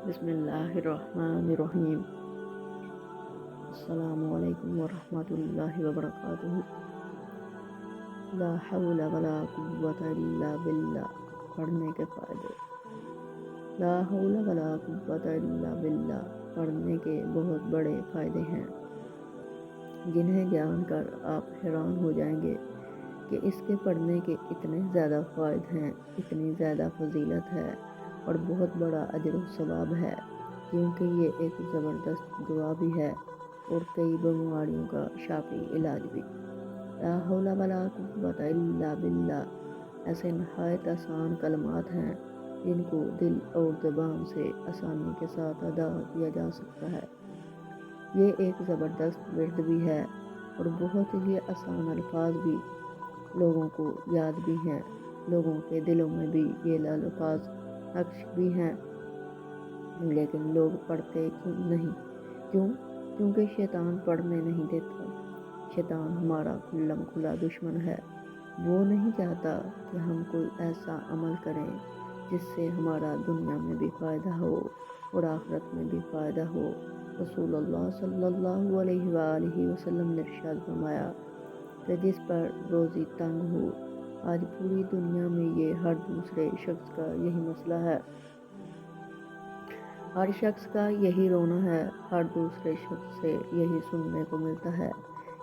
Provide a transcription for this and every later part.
بسم اللہ الرحمن الرحیم۔ السلام علیکم ورحمۃ اللہ وبرکاتہ۔ لا حول ولا قوت الا باللہ۔ پڑھنے کے فائدے۔ لا حول ولا قوت الا باللہ پڑھنے کے بہت بڑے فائدے ہیں، جنہیں جان کر آپ حیران ہو جائیں گے کہ اس کے پڑھنے کے اتنے زیادہ فوائد ہیں، اتنی زیادہ فضیلت ہے اور بہت بڑا اجر و ثواب ہے، کیونکہ یہ ایک زبردست دعا بھی ہے اور کئی بیماریوں کا شافی علاج بھی۔ لا حول ولا قوت الا باللہ ایسے نہایت آسان کلمات ہیں جن کو دل اور زبان سے آسانی کے ساتھ ادا کیا جا سکتا ہے۔ یہ ایک زبردست ورد بھی ہے اور بہت ہی آسان الفاظ بھی لوگوں کو یاد بھی ہیں، لوگوں کے دلوں میں بھی یہ الفاظ نقش بھی ہیں، لیکن لوگ پڑھتے کیوں نہیں؟ کیونکہ شیطان پڑھنے نہیں دیتا۔ شیطان ہمارا کھلم کھلا دشمن ہے۔ وہ نہیں چاہتا کہ ہم کوئی ایسا عمل کریں جس سے ہمارا دنیا میں بھی فائدہ ہو اور آخرت میں بھی فائدہ ہو۔ رسول اللہ صلی اللہ علیہ وآلہ وسلم نے ارشاد فرمایا کہ جس پر روزی تنگ ہو، آج پوری دنیا میں یہ ہر دوسرے شخص کا یہی مسئلہ ہے، ہر شخص کا یہی رونا ہے، ہر دوسرے شخص سے یہی سننے کو ملتا ہے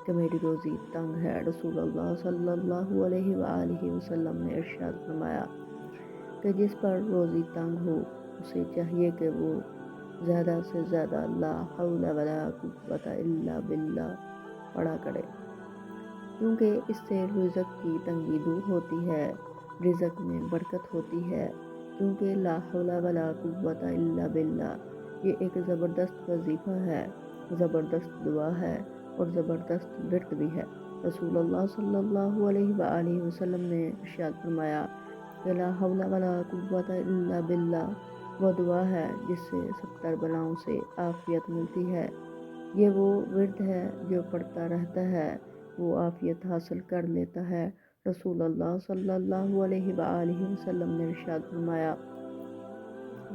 کہ میری روزی تنگ ہے۔ رسول اللہ صلی اللہ علیہ وآلہ وسلم نے ارشاد فرمایا کہ جس پر روزی تنگ ہو، اسے چاہیے کہ وہ زیادہ سے زیادہ لا حول ولا قوت الا باللہ پڑھا کرے، کیونکہ اس سے رزق کی تنگی دور ہوتی ہے، رزق میں برکت ہوتی ہے، کیونکہ لا حول ولا قوت الا باللہ یہ ایک زبردست وظیفہ ہے، زبردست دعا ہے اور زبردست ورد بھی ہے۔ رسول اللہ صلی اللہ علیہ وآلہ وسلم نے ارشاد فرمایا کہ لا حول ولا قوت الا باللہ وہ دعا ہے جس سے 70 بلاؤں سے عافیت ملتی ہے۔ یہ وہ ورد ہے جو پڑھتا رہتا ہے وہ عافیت حاصل کر لیتا ہے۔ رسول اللہ صلی اللہ علیہ وآلہ وسلم نے ارشاد فرمایا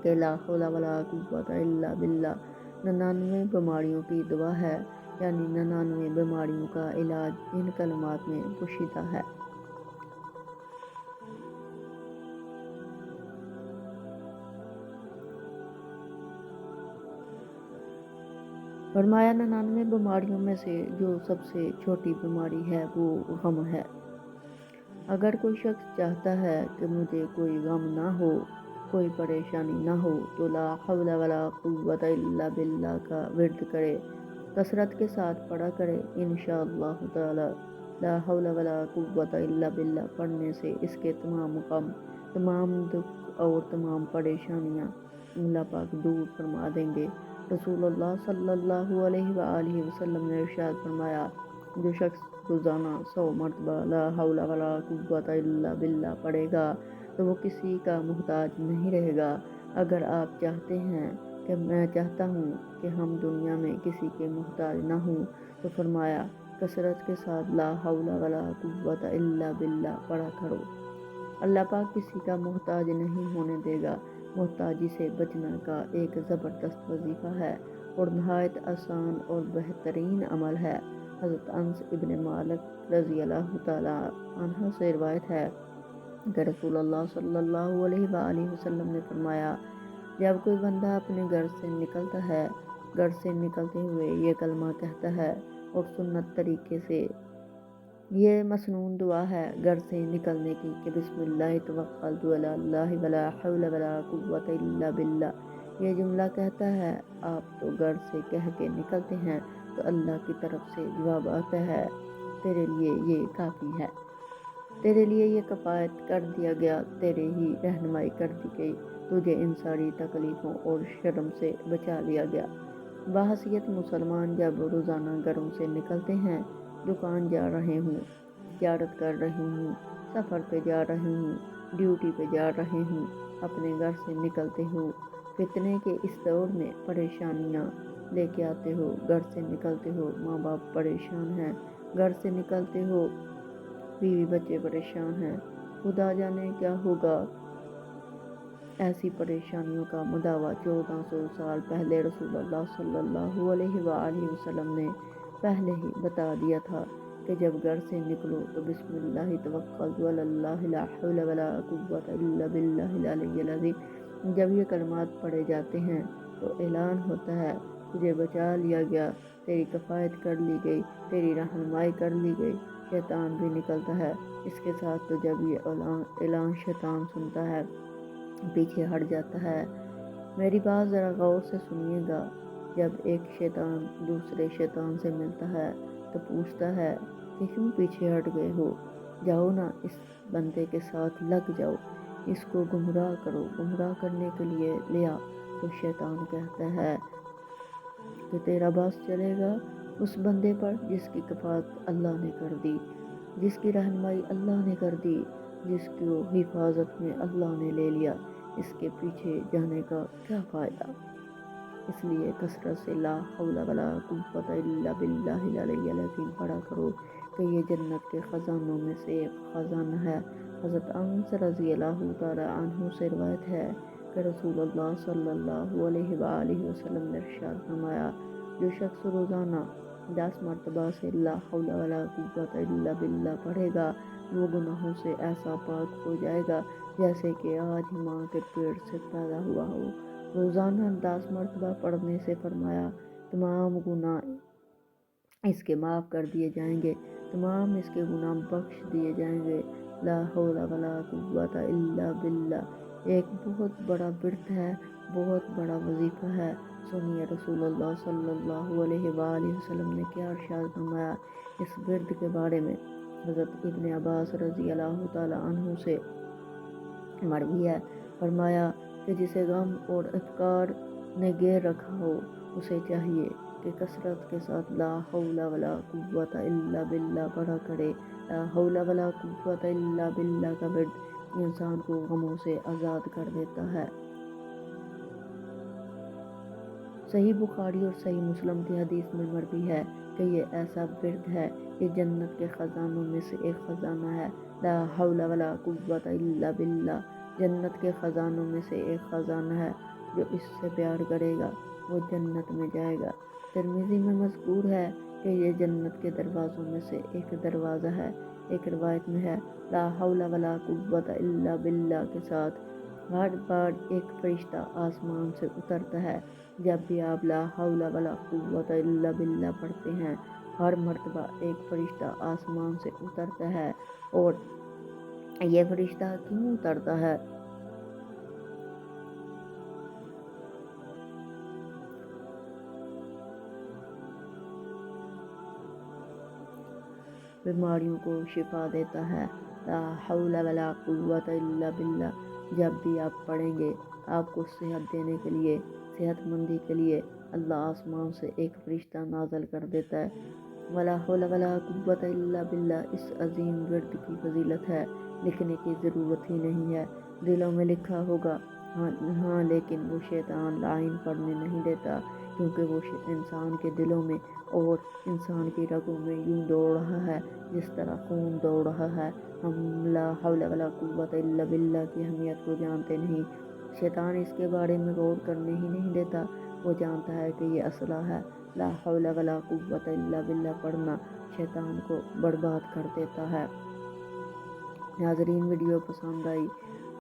کہ لا حول ولا قوت الا باللہ 99 بیماریوں کی دوا ہے، یعنی 99 بیماریوں کا علاج ان کلمات میں پوشیدہ ہے۔ فرمایا 99 بیماریوں میں سے جو سب سے چھوٹی بیماری ہے وہ غم ہے۔ اگر کوئی شخص چاہتا ہے کہ مجھے کوئی غم نہ ہو، کوئی پریشانی نہ ہو، تو لا حول ولا قوت الا باللہ کا ورد کرے، کثرت کے ساتھ پڑھا کرے۔ انشاءاللہ تعالی لا حول ولا قوت الا باللہ پڑھنے سے اس کے تمام غم، تمام دکھ اور تمام پریشانیاں اللہ پاک دور فرما دیں گے۔ رسول اللہ صلی اللہ علیہ وآلہ وسلم نے ارشاد فرمایا جو شخص روزانہ 100 مرتبہ لا حول ولا قوت الا باللہ پڑھے گا تو وہ کسی کا محتاج نہیں رہے گا۔ اگر آپ چاہتے ہیں کہ میں چاہتا ہوں کہ ہم دنیا میں کسی کے محتاج نہ ہوں، تو فرمایا کثرت کے ساتھ لا حول ولا قوت الا باللہ پڑھا کرو۔ اللہ پاک کسی کا محتاج نہیں ہونے دے گا۔ محتاجی سے بچنا کا ایک زبردست وظیفہ ہے اور نہایت آسان اور بہترین عمل ہے۔ حضرت انس ابن مالک رضی اللہ تعالیٰ عنہ سے روایت ہے کہ رسول اللہ صلی اللہ علیہ وآلہ وسلم نے فرمایا جب کوئی بندہ اپنے گھر سے نکلتا ہے، گھر سے نکلتے ہوئے یہ کلمہ کہتا ہے اور سنت طریقے سے یہ مسنون دعا ہے گھر سے نکلنے کی کہ بسم اللہ توکلت علی اللہ ولا حول ولا قوت الا باللہ، یہ جملہ کہتا ہے آپ تو گھر سے کہہ کے نکلتے ہیں تو اللہ کی طرف سے جواب آتا ہے تیرے لیے یہ کافی ہے، تیرے لیے یہ کفایت کر دیا گیا، تیرے ہی رہنمائی کر دی گئی، تجھے ان ساری تکلیفوں اور شرم سے بچا لیا گیا۔ بحیثیت مسلمان جب روزانہ گھروں سے نکلتے ہیں، دکان جا رہے ہوں، تجارت کر رہے ہوں، سفر پہ جا رہے ہوں، ڈیوٹی پہ جا رہے ہوں، اپنے گھر سے نکلتے ہو، فتنے کے اس دور میں پریشانیاں لے کے آتے ہو، گھر سے نکلتے ہو ماں باپ پریشان ہیں، گھر سے نکلتے ہو بیوی بچے پریشان ہیں، خدا جانے کیا ہوگا، ایسی پریشانیوں کا مداوع 1400 سال پہلے رسول اللہ صلی اللہ علیہ وآلہ وسلم نے پہلے ہی بتا دیا تھا کہ جب گھر سے نکلو تو بسم اللہ توکلت علی اللہ لا حول ولا قوت الا باللہ العلی العظیم، جب یہ کلمات پڑھے جاتے ہیں تو اعلان ہوتا ہے تجھے بچا لیا گیا، تیری کفایت کر لی گئی، تیری رہنمائی کر لی گئی، شیطان بھی نکلتا ہے۔ اس کے ساتھ تو جب یہ اعلان شیطان سنتا ہے پیچھے ہٹ جاتا ہے۔ میری بات ذرا غور سے سنیے گا، جب ایک شیطان دوسرے شیطان سے ملتا ہے تو پوچھتا ہے کہ کیوں پیچھے ہٹ گئے ہو، جاؤ نا اس بندے کے ساتھ لگ جاؤ، اس کو گمراہ کرو، گمراہ کرنے کے لیے لیا۔ تو شیطان کہتا ہے کہ تیرا باس چلے گا اس بندے پر جس کی کفایت اللہ نے کر دی، جس کی رہنمائی اللہ نے کر دی، جس کو حفاظت میں اللہ نے لے لیا، اس کے پیچھے جانے کا کیا فائدہ؟ اس لیے کثرت سے لا حول ولا قوت الا باللہ العلی العظیم پڑھا کرو کہ یہ جنت کے خزانوں میں سے ایک خزانہ ہے۔ حضرت انس رضی اللہ تعالی عنہ سے روایت ہے کہ رسول اللہ صلی اللہ علیہ وآلہ وسلم نے ارشاد فرمایا، جو شخص روزانہ 10 مرتبہ سے لا حول ولا قوت الا باللہ پڑھے گا، وہ گناہوں سے ایسا پاک ہو جائے گا جیسے کہ آج ہی ماں کے پیٹ سے پیدا ہوا ہو۔ روزانہ 10 مرتبہ پڑھنے سے فرمایا تمام گناہ اس کے معاف کر دیے جائیں گے، تمام اس کے گناہ بخش دیے جائیں گے۔ لا حول ولا قوت الا باللہ ایک بہت بڑا ورد ہے، بہت بڑا وظیفہ ہے۔ سنیے رسول اللہ صلی اللہ علیہ وآلہ وسلم نے کیا ارشاد فرمایا اس ورد کے بارے میں۔ حضرت ابن عباس رضی اللہ تعالی عنہ سے مروی ہے، فرمایا کہ جسے غم اور افکار نے گھیر رکھا ہو اسے چاہیے کہ کثرت کے ساتھ لا حول ولا قوت الا باللہ پڑھا کرے۔ لا حول ولا قوت الا باللہ کا ورد انسان کو غموں سے آزاد کر دیتا ہے۔ صحیح بخاری اور صحیح مسلم کی حدیث میں مروی ہے کہ یہ ایسا ورد ہے، یہ جنت کے خزانوں میں سے ایک خزانہ ہے۔ لا حول ولا قوت الا باللہ جنت کے خزانوں میں سے ایک خزانہ ہے، جو اس سے پیار کرے گا وہ جنت میں جائے گا۔ ترمذی میں مذکور ہے کہ یہ جنت کے دروازوں میں سے ایک دروازہ ہے۔ ایک روایت میں ہے لا حول ولا قوت الا باللہ کے ساتھ ہر بار ایک فرشتہ آسمان سے اترتا ہے۔ جب بھی آپ لا حول ولا قوت الا باللہ پڑھتے ہیں، ہر مرتبہ ایک فرشتہ آسمان سے اترتا ہے۔ اور یہ فرشتہ کیوں اترتا ہے؟ بیماریوں کو شفا دیتا ہے۔ لا حول ولا قوت الا باللہ جب بھی آپ پڑھیں گے، آپ کو صحت دینے کے لیے، صحت مندی کے لیے اللہ آسمان سے ایک فرشتہ نازل کر دیتا ہے۔ ولا حول ولا قوت الا باللہ اس عظیم ورد کی فضیلت ہے، لکھنے کی ضرورت ہی نہیں ہے، دلوں میں لکھا ہوگا ہاں لیکن وہ شیطان لعین پڑھنے نہیں دیتا، کیونکہ وہ انسان کے دلوں میں اور انسان کی رگوں میں یوں دوڑ رہا ہے جس طرح خون دوڑ رہا ہے۔ ہم لا حول ولا قوت الا باللہ کی اہمیت کو جانتے نہیں، شیطان اس کے بارے میں غور کرنے ہی نہیں دیتا، وہ جانتا ہے کہ یہ اسلحہ ہے۔ لا حول ولا قوت الا باللہ پڑھنا شیطان کو برباد کر دیتا ہے۔ ناظرین، ویڈیو پسند آئی